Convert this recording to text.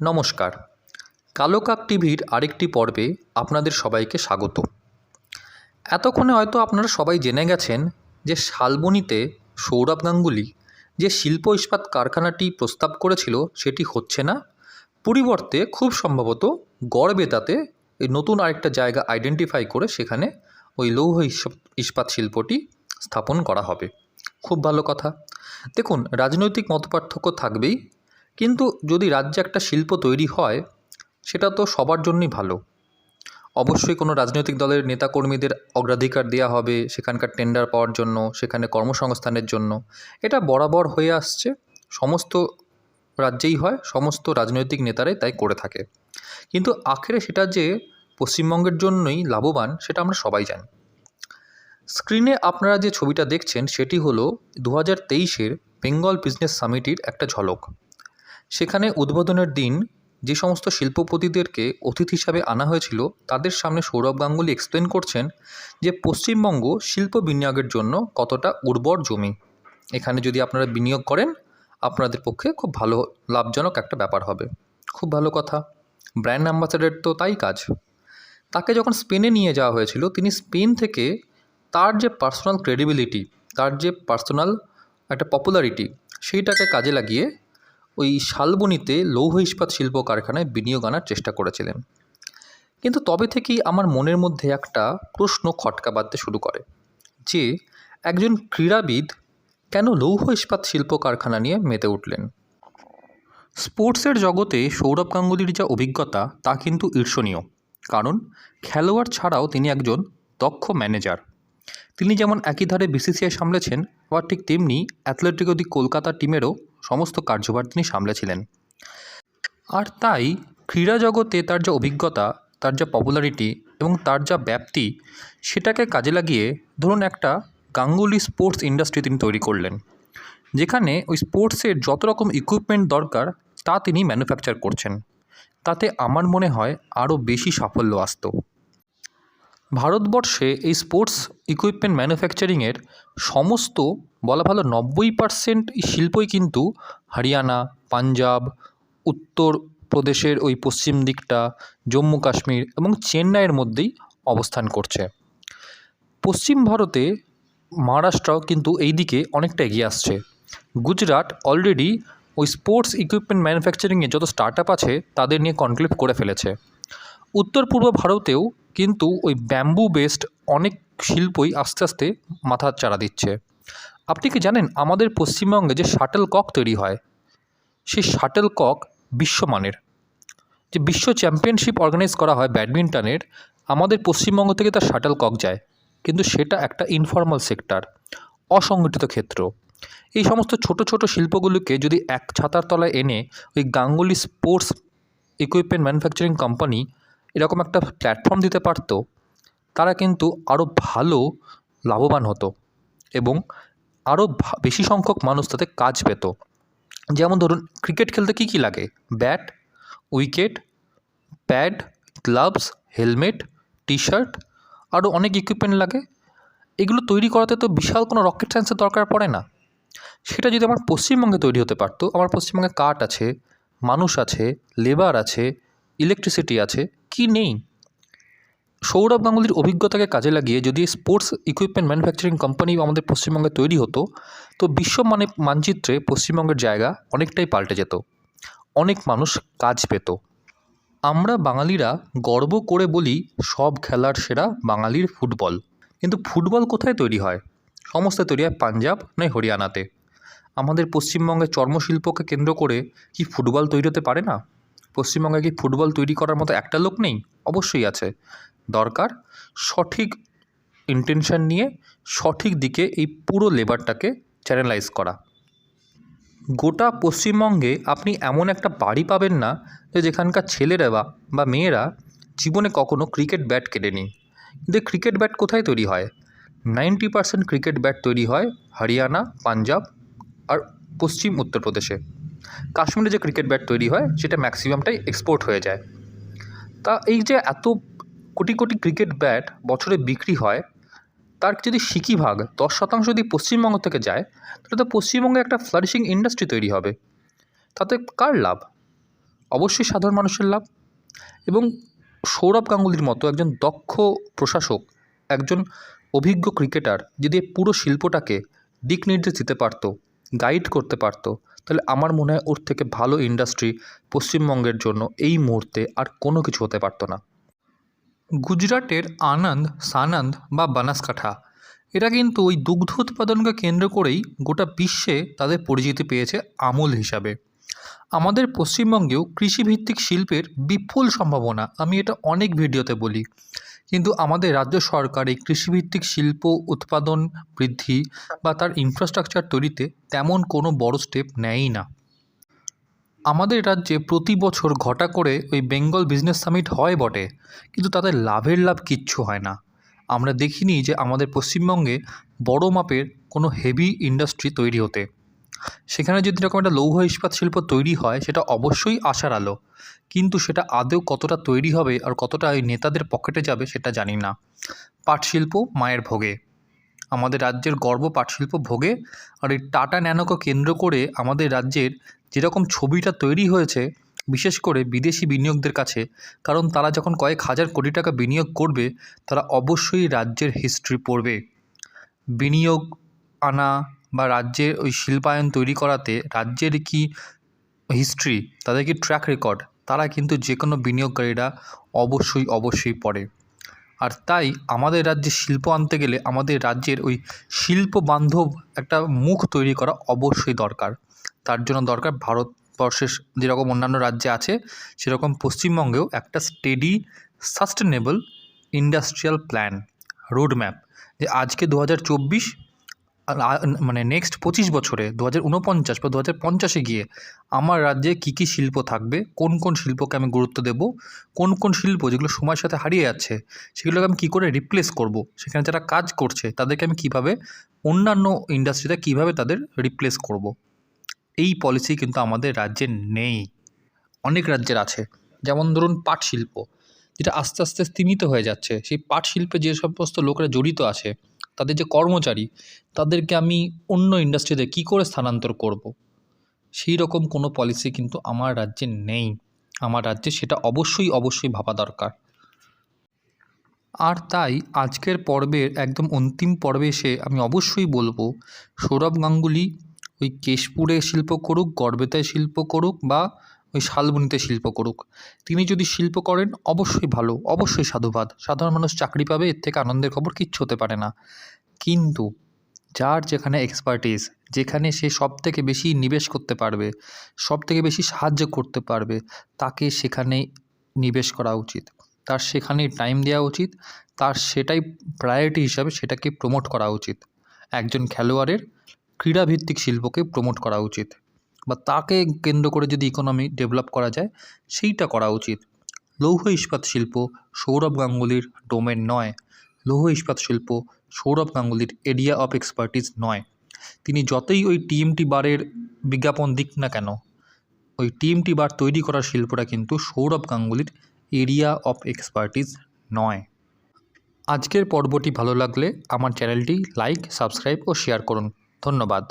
নমস্কার। কালো কাক টিভির আরেকটি পর্বে আপনাদের সবাইকে স্বাগত। এতক্ষণে হয়তো আপনারা সবাই জেনে গেছেন যে শালবনীতে সৌরভ গাঙ্গুলি যে শিল্প ইস্পাত কারখানাটি প্রস্তাব করেছিল সেটি হচ্ছে না, পরিবর্তে খুব সম্ভবত গড়বেতাতে এই নতুন আরেকটা জায়গা আইডেন্টিফাই করে সেখানে ওই লৌহ ইস্পাত শিল্পটি স্থাপন করা হবে। খুব ভালো কথা। দেখুন, রাজনৈতিক মতপার্থক্য থাকবেই, কিন্তু যদি রাজ্যে একটা শিল্প তৈরি হয় সেটা তো সবার জন্যই ভালো। অবশ্যই কোনো রাজনৈতিক দলের নেতাকর্মীদের অগ্রাধিকার দেওয়া হবে সেখানকার টেন্ডার পাওয়ার জন্য, সেখানে কর্মসংস্থানের জন্য। এটা বরাবর হয়ে আসছে, সমস্ত রাজ্যেই হয়, সমস্ত রাজনৈতিক নেতারাই তাই করে থাকে। কিন্তু আখেরে সেটা যে পশ্চিমবঙ্গের জন্যই লাভবান সেটা আমরা সবাই জানি। স্ক্রিনে আপনারা যে ছবিটা দেখছেন সেটি হলো 2023-এর বেঙ্গল বিজনেস সামিটের একটা ঝলক। সেখানে উদ্বোধনের দিন যে সমস্ত শিল্পপতিদেরকে অতিথি হিসাবে আনা হয়েছিল তাদের সামনে সৌরভ গাঙ্গুলি এক্সপ্লেন করছেন যে পশ্চিমবঙ্গ শিল্প বিনিয়োগের জন্য কতটা উর্বর জমি। এখানে যদি আপনারা বিনিয়োগ করেন আপনাদের পক্ষে খুব ভালো লাভজনক একটা ব্যাপার হবে। খুব ভালো কথা। ব্র্যান্ড অ্যাম্বাসাডার তো তাই কাজ। তাকে যখন স্পেনে নিয়ে যাওয়া হয়েছিল, তিনি স্পেন থেকে তার যে পার্সোনাল ক্রেডিবিলিটি, তার যে পার্সোনাল একটা পপুলারিটি, সেইটাকে কাজে লাগিয়ে ওই শালবনীতে লৌহ ইস্পাত শিল্প কারখানায় বিনিয়োগ আনার চেষ্টা করেছিলেন। কিন্তু তবে থেকেই আমার মনের মধ্যে একটা প্রশ্ন খটকা বাঁধতে শুরু করে যে একজন ক্রীড়াবিদ কেন লৌহ ইস্পাত শিল্প কারখানা নিয়ে মেতে উঠলেন। স্পোর্টসের জগতে সৌরভ গাঙ্গুলির যা অভিজ্ঞতা তা কিন্তু ঈর্ষণীয়, কারণ খেলোয়াড় ছাড়াও তিনি একজন দক্ষ ম্যানেজার। তিনি যেমন একই ধারে বিসিসিআই সামলেছেন, আবার ঠিক তেমনি অ্যাথলেটিকো দি কলকাতা টিমেরও সমস্ত কার্যভার তিনি সামলেছিলেন। আর তাই ক্রীড়া জগতে তার যা অভিজ্ঞতা, তার যা পপুলারিটি এবং তার যা ব্যাপ্তি, সেটাকে কাজে লাগিয়ে ধরুন একটা গাঙ্গুলি স্পোর্টস ইন্ডাস্ট্রি তিনি তৈরি করলেন, যেখানে ওই স্পোর্টসের যত রকম ইকুইপমেন্ট দরকার তা তিনি ম্যানুফ্যাকচার করছেন। তাতে আমার মনে হয় আরও বেশি সাফল্য আসত। ভারতবর্ষে এই স্পোর্টস ইকুইপমেন্ট ম্যানুফ্যাকচারিংয়ের সমস্ত বলা ভালো 90% শিল্পই কিন্তু হরিয়ানা, পাঞ্জাব, উত্তর প্রদেশের ওই পশ্চিম দিকটা, জম্মু কাশ্মীর এবং চেন্নাইয়ের মধ্যেই অবস্থান করছে। পশ্চিম ভারতে মহারাষ্ট্রও কিন্তু এই দিকে অনেকটা এগিয়ে আসছে। গুজরাট অলরেডি ওই স্পোর্টস ইকুইপমেন্ট ম্যানুফ্যাকচারিংয়ে যত স্টার্ট আপ আছে তাদের নিয়ে কনক্লেভ করে ফেলেছে। উত্তর পূর্ব ভারতেও কিন্তু ওই ব্যাম্বু বেসড অনেক শিল্পই আস্তে আস্তে মাথা চাড়া দিচ্ছে। আপনি কি জানেন আমাদের পশ্চিমবঙ্গে যে শাটল কক তৈরি হয়, সেই শাটল কক বিশ্বমানের। যে বিশ্ব চ্যাম্পিয়নশিপ অর্গানাইজ করা হয় ব্যাডমিন্টনের, আমাদের পশ্চিমবঙ্গ থেকে তার শাটল কক যায়, কিন্তু সেটা একটা ইনফর্মাল সেক্টর, অসংগঠিত ক্ষেত্র। এই সমস্ত ছোট ছোট শিল্পগুলোকে যদি এক ছাতার তলায় এনে ওই Ganguly sports equipment manufacturing company এরকম একটা প্ল্যাটফর্ম দিতে পারত, তারা কিন্তু আরও ভালো লাভবান হতো এবং আরও বেশি সংখ্যক মানুষ তাতে কাজ পেত। যেমন ধরুন, ক্রিকেট খেলতে কী কী লাগে? Bat, wicket, pad, gloves, helmet, T shirt, আরও অনেক ইকুইপমেন্ট লাগে। এগুলো তৈরি করাতে তো বিশাল কোনো রকেট সায়েন্সের দরকার পড়ে না। সেটা যদি আমার পশ্চিমবঙ্গে তৈরি হতে পারতো, আমার পশ্চিমবঙ্গে কাঠ আছে, মানুষ আছে, লেবার আছে, ইলেকট্রিসিটি আছে, কি নেই? সৌরভ গাঙ্গুলির অভিজ্ঞতাকে কাজে লাগিয়ে যদি স্পোর্টস ইকুইপমেন্ট ম্যানুফ্যাকচারিং কোম্পানি আমাদের পশ্চিমবঙ্গে তৈরি হতো, তো বিশ্ব মানচিত্রে পশ্চিমবঙ্গের জায়গা অনেকটাই পাল্টে যেত, অনেক মানুষ কাজ পেত। আমরা বাঙালিরা গর্ব করে বলি সব খেলার সেরা বাঙালির ফুটবল, কিন্তু ফুটবল কোথায় তৈরি হয়? সমস্ত তৈরি হয় পাঞ্জাব নয় হরিয়ানাতে। আমাদের পশ্চিমবঙ্গের চর্মশিল্পকে কেন্দ্র করে কি ফুটবল তৈরি হতে পারে না? পশ্চিমবঙ্গে কি ফুটবল তৈরি করার মতো একটা লোক নেই? অবশ্যই আছে। দরকার সঠিক ইন্টেনশন নিয়ে সঠিক দিকে এই পুরো লেবারটাকে চ্যানেলাইজ করা। গোটা পশ্চিমবঙ্গে আপনি এমন একটা বাড়ি পাবেন না যে যেখানকার ছেলেরা বা মেয়েরা জীবনে কখনো ক্রিকেট ব্যাট কেনেনি। কিন্তু ক্রিকেট ব্যাট কোথায় তৈরি হয়? 90% ক্রিকেট ব্যাট তৈরি হয় হরিয়ানা, পাঞ্জাব আর পশ্চিম উত্তরপ্রদেশে। কাশ্মীরে যে ক্রিকেট ব্যাট তৈরি হয় সেটা ম্যাক্সিমামটাই এক্সপোর্ট হয়ে যায়। তা এই যে এত কোটি কোটি ক্রিকেট ব্যাট বছরে বিক্রি হয়, তার যদি সিকিভাগ 10% যদি পশ্চিমবঙ্গ থেকে যায়, তাহলে তো পশ্চিমবঙ্গে একটা ফ্লারিশিং ইন্ডাস্ট্রি তৈরি হবে। তাতে কার লাভ? অবশ্যই সাধারণ মানুষের লাভ। এবং সৌরভ গাঙ্গুলির মতো একজন দক্ষ প্রশাসক, একজন অভিজ্ঞ ক্রিকেটার যদি পুরো শিল্পটাকে দিক নির্দেশ দিতে পারতো, গাইড করতে পারতো, তাহলে আমার মনে হয় ওর থেকে ভালো ইন্ডাস্ট্রি পশ্চিমবঙ্গের জন্য এই মুহূর্তে আর কোনো কিছু হতে পারতো না। গুজরাটের আনন্দ, সানন্দ বা বানাসকাঠা, এরা কিন্তু ওই দুগ্ধ উৎপাদনকে কেন্দ্র করেই গোটা বিশ্বে তাদের পরিচিতি পেয়েছে আমূল হিসাবে। আমাদের পশ্চিমবঙ্গেও কৃষিভিত্তিক শিল্পের বিপুল সম্ভাবনা, আমি এটা অনেক ভিডিওতে বলি, কিন্তু আমাদের রাজ্য সরকার এই কৃষিভিত্তিক শিল্প উৎপাদন বৃদ্ধি বা তার ইনফ্রাস্ট্রাকচার তৈরিতে তেমন কোনো বড় স্টেপ নেয়ই না। আমাদের রাজ্যে প্রতি বছর ঘটা করে ওই বেঙ্গল বিজনেস সামিট হয় বটে, কিন্তু তাদের লাভের লাভ কিচ্ছু হয় না। আমরা দেখিনি যে আমাদের পশ্চিমবঙ্গে বড় মাপের কোনো হেভি ইন্ডাস্ট্রি তৈরি হতে। সেখানে যদি এরকম একটা লৌহ ইস্পাত শিল্প তৈরি হয় সেটা অবশ্যই আশার আলো, কিন্তু সেটা আদৌ কতটা তৈরি হবে আর কতটা ওই নেতাদের পকেটে যাবে সেটা জানি না। পাট শিল্প মায়ের ভোগে, আমাদের রাজ্যের গর্ব পাট শিল্প ভোগে। আর এই টাটা ন্যানোকে কেন্দ্র করে আমাদের রাজ্যের যেরকম ছবিটা তৈরি হয়েছে, বিশেষ করে বিদেশি বিনিয়োগদের কাছে, কারণ তারা যখন কয়েক হাজার কোটি টাকা বিনিয়োগ করবে তারা অবশ্যই রাজ্যের হিস্ট্রি পড়বে। বিনিয়োগ আনা বা রাজ্যের ওই শিল্পায়ন তৈরি করাতে রাজ্যের কি হিস্ট্রি, তাদের কি ট্র্যাক রেকর্ড, তারা কিন্তু যে কোনো বিনিয়োগকারীরা অবশ্যই পড়ে। আর তাই আমাদের রাজ্যে শিল্প আনতে গেলে আমাদের রাজ্যের ওই শিল্প বান্ধব একটা মুখ তৈরি করা অবশ্যই দরকার। তার জন্য দরকার ভারতবর্ষের যেরকম অন্যান্য রাজ্যে আছে সেরকম পশ্চিমবঙ্গেও একটা steady sustainable industrial plan, road map, যে আজকে 2024 মানে নেক্সট 25 বছরে 2049 বা 2050-এ গিয়ে আমার রাজ্যে কী কী শিল্প থাকবে, কোন কোন শিল্পকে আমি গুরুত্ব দেব, কোন কোন শিল্প যেগুলো সময়ের সাথে হারিয়ে যাচ্ছে সেগুলোকে আমি কী করে রিপ্লেস করব, সেখানে যারা কাজ করছে তাদেরকে আমি কীভাবে অন্যান্য ইন্ডাস্ট্রিতে কীভাবে তাদের রিপ্লেস করব। এই পলিসি কিন্তু আমাদের রাজ্যে নেই, অনেক রাজ্যের আছে। যেমন ধরুন পাট শিল্প, যেটা আস্তে আস্তে স্তীমিত হয়ে যাচ্ছে, সেই পাট শিল্পে যে সমস্ত লোকেরা জড়িত আছে, তাদের যে কর্মচারী, তাদেরকে আমি অন্য ইন্ডাস্ট্রিতে কী করে স্থানান্তর করব, সেই রকম কোনো পলিসি কিন্তু আমার রাজ্যে নেই। আমার রাজ্যে সেটা অবশ্যই ভাবা দরকার। আর তাই আজকের পর্বের একদম অন্তিম পর্বে এসে আমি অবশ্যই বলবো, সৌরভ গাঙ্গুলি ওই কেশপুরে শিল্প করুক, গড়বেতায় শিল্প করুক বা ওই শালবনিতে শিল্প করুক, তিনি যদি শিল্প করেন অবশ্যই ভালো, অবশ্যই সাধুবাদ, সাধারণ মানুষ চাকরি পাবে, এর থেকে আনন্দের খবর কিচ্ছু হতে পারে না। কিন্তু যার যেখানে এক্সপার্টিস, যেখানে সে সবথেকে বেশি নিবেশ করতে পারবে, সবথেকে বেশি সাহায্য করতে পারবে, তাকে সেখানে নিবেশ করা উচিত, তার সেখানেই টাইম দেওয়া উচিত, তার সেটাই প্রায়োরিটি হিসাবে সেটাকে প্রমোট করা উচিত। একজন খেলোয়াড়ের ক্রীড়াভিত্তিক শিল্পকে প্রমোট করা উচিত, বা তাকে কেন্দ্র করে যদি ইকোনমি ডেভেলপ করা যায় সেইটা করা উচিত। লৌহ ইস্পাত শিল্প সৌরভ গাঙ্গুলির ডোমেন নয়, লৌহ ইস্পাত শিল্প সৌরভ গাঙ্গুলির এরিয়া অফ এক্সপার্টিস নয়। তিনি যতই ওই টিএমটি বারের বিজ্ঞাপন দিক না কেন, ওই টিএমটি বার তৈরি করার শিল্পটা কিন্তু সৌরভ গাঙ্গুলির এরিয়া অফ এক্সপার্টিস নয়। আজকের পর্বটি ভালো লাগলে আমার চ্যানেলটি লাইক, সাবস্ক্রাইব ও শেয়ার করুন। ধন্যবাদ।